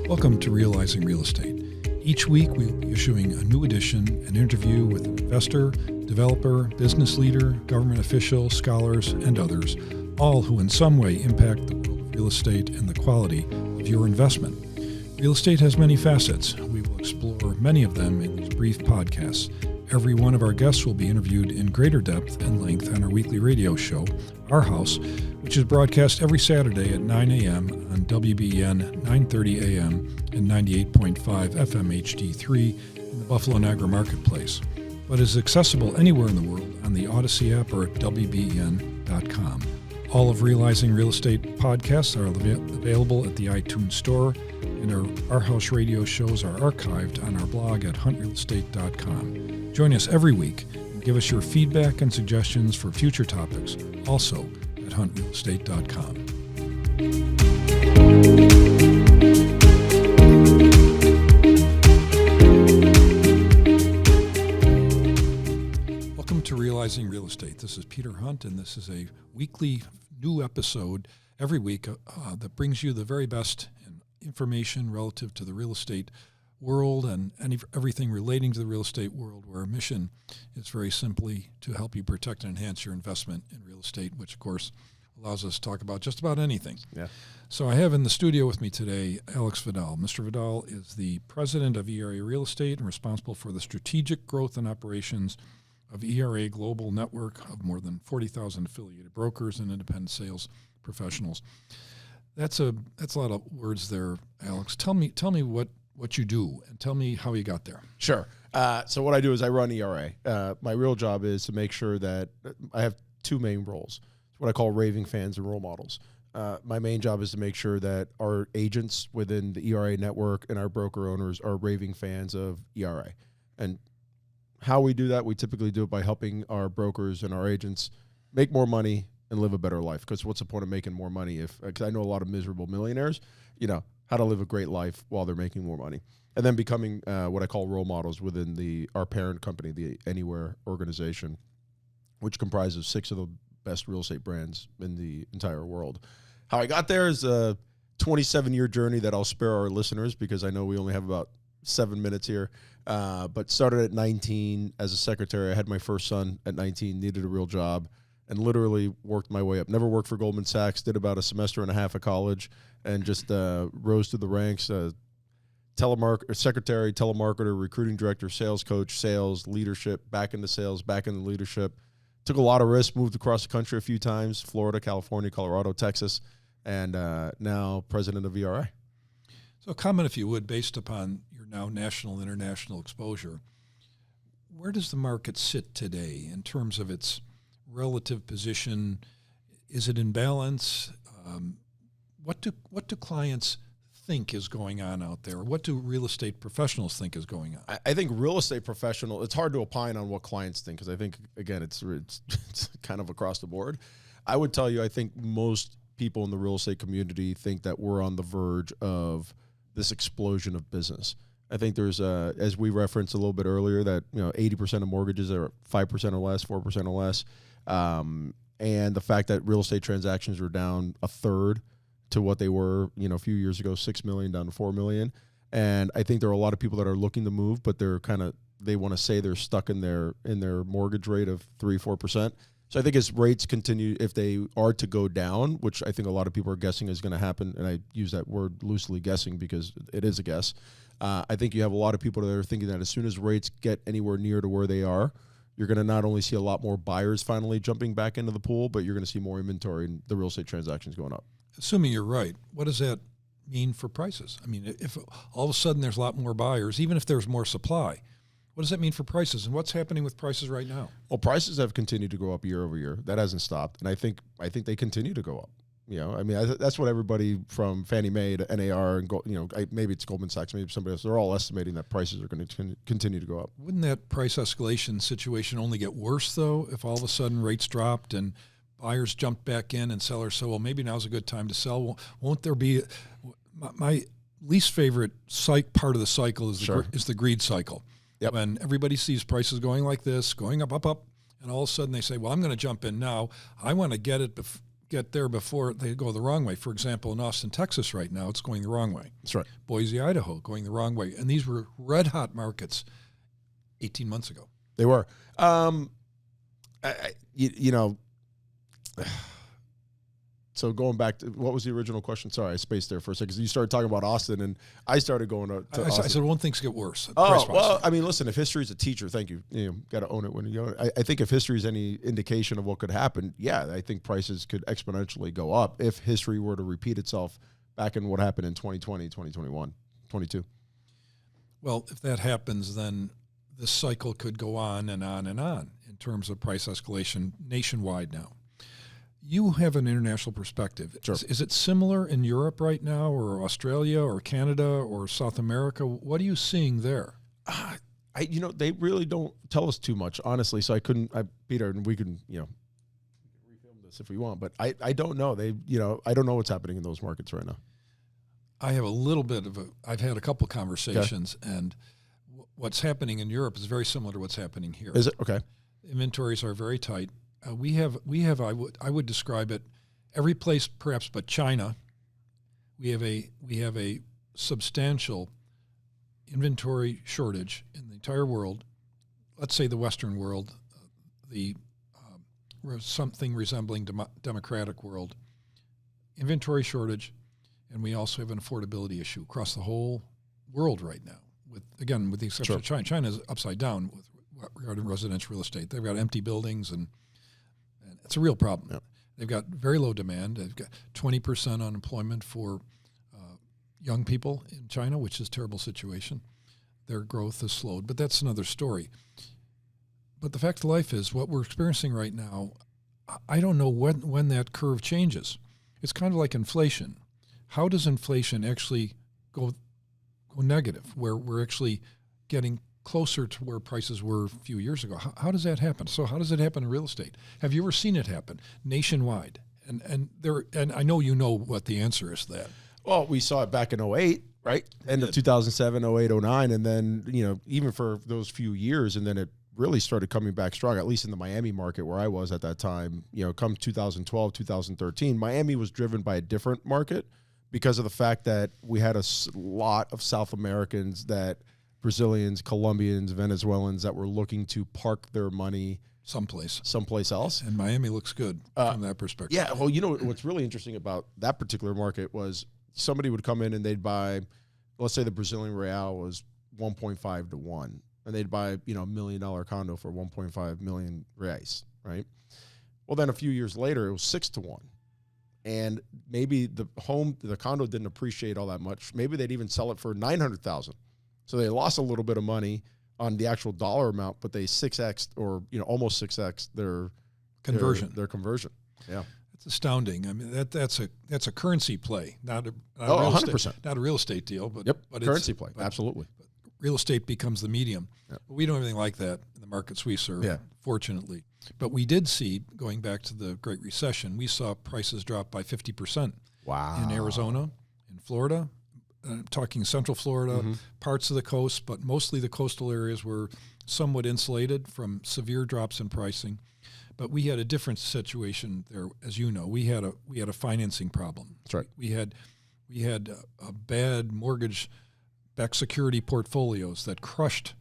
Welcome to Realizing Real Estate. Each week we will be issuing a new edition, an interview with an investor, developer, business leader, government official, scholars, and others, all who in some way impact the world of real estate and the quality of your investment. Real estate has many facets. We will explore many of them in these brief podcasts. Every one of our guests will be interviewed in greater depth and length on our weekly radio show, Our House, which is broadcast every Saturday at 9 a.m. on WBN 9:30 a.m. and 98.5 FM HD3 in the Buffalo Niagara Marketplace, but is accessible anywhere in the world on the Odyssey app or at WBN.com. All of Realizing Real Estate podcasts are available at the iTunes Store, and our House radio shows are archived on our blog at huntrealestate.com. Join us every week and give us your feedback and suggestions for future topics, also at huntrealestate.com. Welcome to Realizing Real Estate. This is Peter Hunt, and this is a weekly new episode every week that brings you the very best information relative to the real estate world and everything relating to the real estate world, where our mission is very simply to help you protect and enhance your investment in real estate, which of course allows us to talk about just about anything. Yeah. So I have in the studio with me today Alex Vidal. Mr. Vidal is the president of ERA Real Estate and responsible for the strategic growth and operations of ERA Global Network of more than 40,000 affiliated brokers and independent sales professionals. That's a lot of words there, Alex. Tell me what you do, and tell me how you got there. Sure. So what I do is I run ERA. My real job is to make sure that I have two main roles. It's what I call raving fans and role models. My main job is to make sure that our agents within the ERA network and our broker owners are raving fans of ERA. And how we do that, we typically do it by helping our brokers and our agents make more money and live a better life. Because what's the point of making more money because I know a lot of miserable millionaires, how to live a great life while they're making more money. And then becoming what I call role models within our parent company, the Anywhere organization, which comprises 6 of the best real estate brands in the entire world. How I got there is a 27-year journey that I'll spare our listeners because I know we only have about 7 minutes here. But started at 19 as a secretary. I had my first son at 19, needed a real job, and literally worked my way up. Never worked for Goldman Sachs, did about a semester and a half of college, and just rose through the ranks. Secretary, telemarketer, recruiting director, sales coach, sales, leadership, back into sales, back into leadership. Took a lot of risks, moved across the country a few times, Florida, California, Colorado, Texas, and now president of ERA. So comment, if you would, based upon your now national, international exposure, where does the market sit today in terms of its relative position? Is it in balance? What do clients think is going on out there? What do real estate professionals think is going on? I think real estate professional, it's hard to opine on what clients think because I think, again, it's kind of across the board. I would tell you, I think most people in the real estate community think that we're on the verge of this explosion of business. I think there's, as we referenced a little bit earlier, that 80% of mortgages are 5% or less, 4% or less. And the fact that real estate transactions are down a third to what they were, a few years ago, 6 million down to 4 million. And I think there are a lot of people that are looking to move, but they want to say they're stuck in their mortgage rate of 3-4%. So I think as rates continue, if they are to go down, which I think a lot of people are guessing is going to happen, and I use that word loosely, guessing, because it is a guess. I think you have a lot of people that are thinking that as soon as rates get anywhere near to where they are, you're going to not only see a lot more buyers finally jumping back into the pool, but you're going to see more inventory and the real estate transactions going up. Assuming you're right, what does that mean for prices? I mean, if all of a sudden there's a lot more buyers, even if there's more supply, what does that mean for prices? And what's happening with prices right now? Well, prices have continued to go up year over year. That hasn't stopped. And I think they continue to go up. That's what everybody from Fannie Mae to NAR and maybe it's Goldman Sachs, maybe somebody else, they're all estimating that prices are going to continue to go up. Wouldn't that price escalation situation only get worse, though, if all of a sudden rates dropped and buyers jumped back in and sellers said, well, maybe now's a good time to sell? Won't there be my least favorite part of the cycle is the greed cycle. Yep. When everybody sees prices going like this, going up, and all of a sudden they say, well, I'm going to jump in now. I want to get it get there before they go the wrong way. For example, in Austin, Texas right now, it's going the wrong way. That's right. Boise, Idaho, going the wrong way. And these were red-hot markets 18 months ago. They were. You know, so going back to, what was the original question? Sorry, I spaced there for a second. You started talking about Austin, and I started going to Austin. I said, won't things get worse? Oh, well, I mean, listen, if history is a teacher, thank you. You know, got to own it when you own it. I think if history is any indication of what could happen, yeah, I think prices could exponentially go up if history were to repeat itself back in what happened in 2020, 2021, 22. Well, if that happens, then this cycle could go on and on and on in terms of price escalation nationwide now. You have an international perspective. Sure. Is it similar in Europe right now, or Australia, or Canada, or South America? What are you seeing there? They really don't tell us too much, honestly. So Peter, and we can, refilm this if we want, but I don't know. I don't know what's happening in those markets right now. I have a little bit of I've had a couple conversations, and what's happening in Europe is very similar to what's happening here. Is it? Okay. Inventories are very tight. We have. I would describe it. Every place, perhaps, but China. We have a substantial inventory shortage in the entire world. Let's say the Western world, something resembling democratic world. Inventory shortage, and we also have an affordability issue across the whole world right now. With the exception of China. China is upside down with regarding residential real estate. They've got empty buildings, and it's a real problem. Yep. They've got very low demand. They've got 20% unemployment for young people in China, which is a terrible situation. Their growth has slowed, but that's another story. But the fact of life is, what we're experiencing right now, I don't know when that curve changes. It's kind of like inflation. How does inflation actually go negative, where we're actually getting closer to where prices were a few years ago? How does that happen? So how does it happen in real estate? Have you ever seen it happen nationwide? And I know you know what the answer is to that. Well, we saw it back in 2008, right? End of 2007, 2008, 2009, and then, even for those few years, and then it really started coming back strong, at least in the Miami market where I was at that time. Come 2012, 2013, Miami was driven by a different market because of the fact that we had a lot of South Americans, Brazilians, Colombians, Venezuelans that were looking to park their money someplace else. And Miami looks good from that perspective. Yeah, well, what's really interesting about that particular market was somebody would come in and they'd buy, let's say the Brazilian real was 1.5 to 1, and they'd buy, $1 million condo for 1.5 million reais, right? Well, then a few years later, it was 6 to 1. And maybe the condo didn't appreciate all that much. Maybe they'd even sell it for $900,000. So they lost a little bit of money on the actual dollar amount, but they 6x'd or almost 6x'd their conversion. Their conversion. Yeah, it's astounding. I mean that's a currency play, not a 100%, not a real estate deal, but but currency play, absolutely. But real estate becomes the medium. Yep. But we don't have anything like that in the markets we serve, fortunately. But we did see, going back to the Great Recession, we saw prices drop by 50%. Wow. In Arizona, in Florida. I'm talking Central Florida, parts of the coast, but mostly the coastal areas were somewhat insulated from severe drops in pricing. But we had a different situation there, as you know. We had a financing problem. That's right. We had a bad mortgage-backed security portfolios that crushed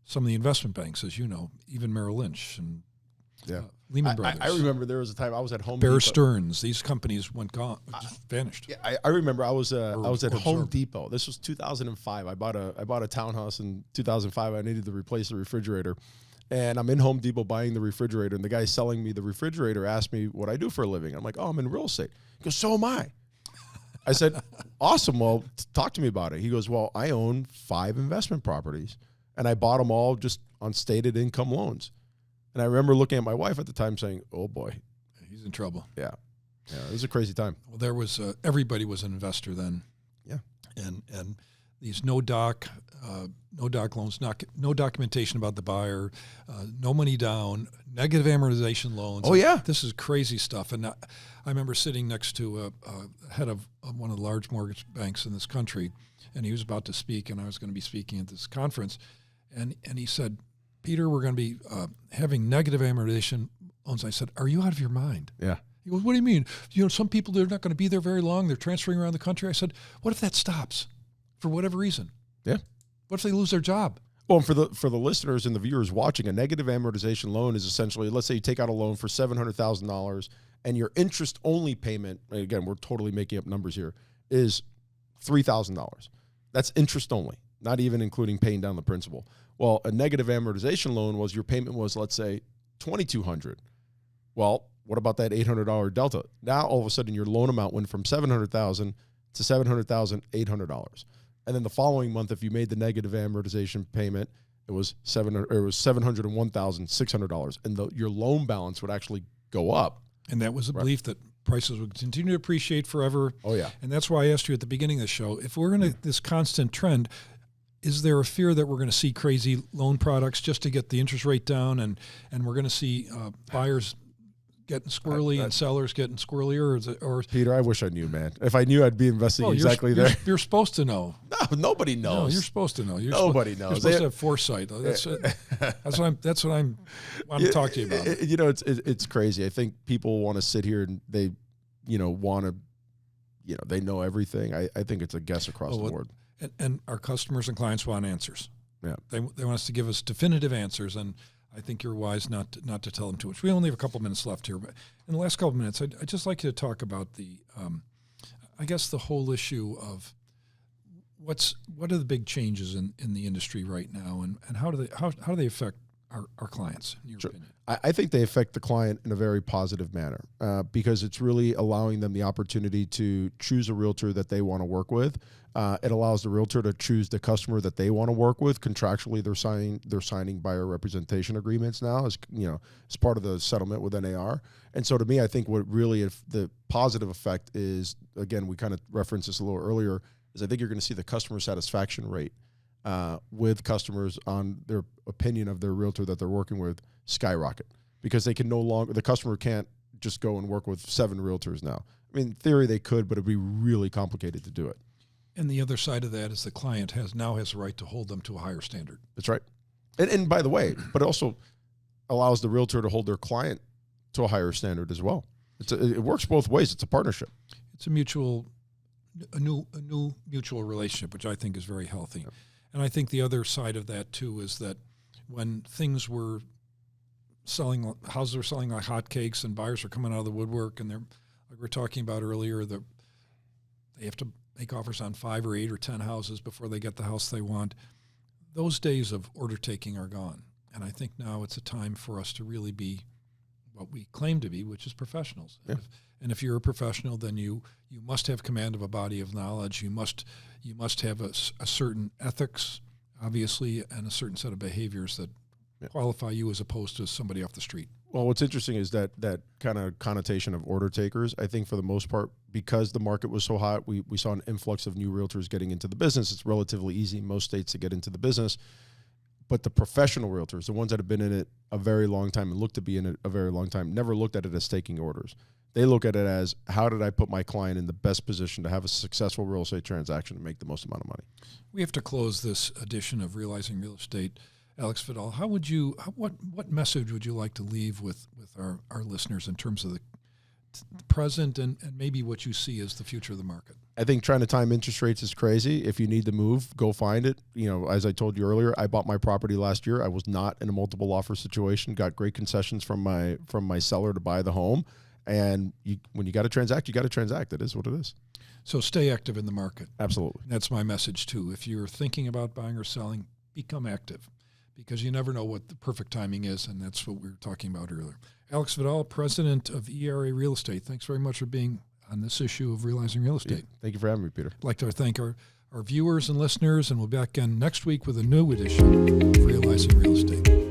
some of the investment banks, as you know, even Merrill Lynch and Lehman Brothers. I remember there was a time I was at Home Bear Depot. Stearns. These companies just vanished. Yeah, I remember I was at Home Depot. This was 2005. I bought a townhouse in 2005. I needed to replace the refrigerator, and I'm in Home Depot buying the refrigerator. And the guy selling me the refrigerator asked me what I do for a living. I'm like, I'm in real estate. He goes, so am I. I said, awesome. Well, talk to me about it. He goes, well, I own 5 investment properties, and I bought them all just on stated income loans. And I remember looking at my wife at the time saying, oh, boy. He's in trouble. Yeah, it was a crazy time. Well, there was everybody was an investor then. Yeah. And these no doc loans, no documentation about the buyer, no money down, negative amortization loans. Oh, yeah. This is crazy stuff. And I remember sitting next to a head of one of the large mortgage banks in this country, and he was about to speak, and I was going to be speaking at this conference. And he said, Peter, we're going to be having negative amortization loans. I said, are you out of your mind? Yeah. He goes, what do you mean? Some people, they're not going to be there very long. They're transferring around the country. I said, what if that stops for whatever reason? Yeah. What if they lose their job? Well, for the listeners and the viewers watching, a negative amortization loan is essentially, let's say you take out a loan for $700,000 and your interest-only payment, again, we're totally making up numbers here, is $3,000. That's interest only, not even including paying down the principal. Well, a negative amortization loan was your payment was, let's say, $2,200. Well, what about that $800 delta? Now, all of a sudden, your loan amount went from $700,000 to $700,800. And then the following month, if you made the negative amortization payment, it was $701,600, and your loan balance would actually go up. And that was a belief that prices would continue to appreciate forever. Oh yeah, and that's why I asked you at the beginning of the show, if we're in this constant trend, is there a fear that we're going to see crazy loan products just to get the interest rate down, and we're going to see buyers getting squirrely and sellers getting squirrelier? Or Peter, I wish I knew, man. If I knew, I'd be investing exactly there. You're supposed to know. No, nobody knows. No, you're supposed to know. Nobody knows. You're supposed to have foresight. That's what I'm want to talk to you about. It's crazy. I think people want to sit here and they, want to, they know everything. I think it's a guess across the board. And our customers and clients want answers. Yeah, they want us to give us definitive answers, and I think you're wise not to tell them too much. We only have a couple minutes left here, but in the last couple minutes, I'd just like you to talk about the whole issue of what are the big changes in the industry right now, and how do they affect our clients, in your opinion? I think they affect the client in a very positive manner because it's really allowing them the opportunity to choose a realtor that they want to work with. It allows the realtor to choose the customer that they want to work with. Contractually, they're signing buyer representation agreements now as part of the settlement with NAR. And so to me, I think what really the positive effect is, again, we kind of referenced this a little earlier, is I think you're going to see the customer satisfaction rate with customers on their opinion of their realtor that they're working with skyrocket, because they can the customer can't just go and work with 7 realtors now. I mean, in theory they could, but it'd be really complicated to do it. And the other side of that is the client now has the right to hold them to a higher standard. That's right. And by the way, but it also allows the realtor to hold their client to a higher standard as well. It works both ways. It's a partnership. It's a new mutual relationship, which I think is very healthy. Yep. And I think the other side of that too is that when things were houses were selling like hotcakes and buyers are coming out of the woodwork, and they're, like we were talking about earlier, they have to make offers on 5 or 8 or 10 houses before they get the house they want. Those days of order taking are gone. And I think now it's a time for us to really be what we claim to be, which is professionals. Yeah. And if you're a professional, then you must have command of a body of knowledge. You must have a certain ethics, obviously, and a certain set of behaviors that qualify you as opposed to somebody off the street. Well, what's interesting is that kind of connotation of order takers. I think for the most part, because the market was so hot, we saw an influx of new realtors getting into the business. It's relatively easy in most states to get into the business. But the professional realtors, the ones that have been in it a very long time and look to be in it a very long time, never looked at it as taking orders. They look at it as, how did I put my client in the best position to have a successful real estate transaction and make the most amount of money? We have to close this edition of Realizing Real Estate. Alex Vidal, what message would you like to leave with our listeners in terms of the present and maybe what you see as the future of the market? I think trying to time interest rates is crazy. If you need to move, go find it. As I told you earlier, I bought my property last year. I was not in a multiple offer situation, got great concessions from my seller to buy the home. And when you got to transact, you got to transact. It is what it is. So stay active in the market. Absolutely. That's my message too. If you're thinking about buying or selling, become active, because you never know what the perfect timing is, and that's what we were talking about earlier. Alex Vidal, president of ERA Real Estate, thanks very much for being on this issue of Realizing Real Estate. Thank you for having me, Peter. I'd like to thank our viewers and listeners, and we'll be back again next week with a new edition of Realizing Real Estate.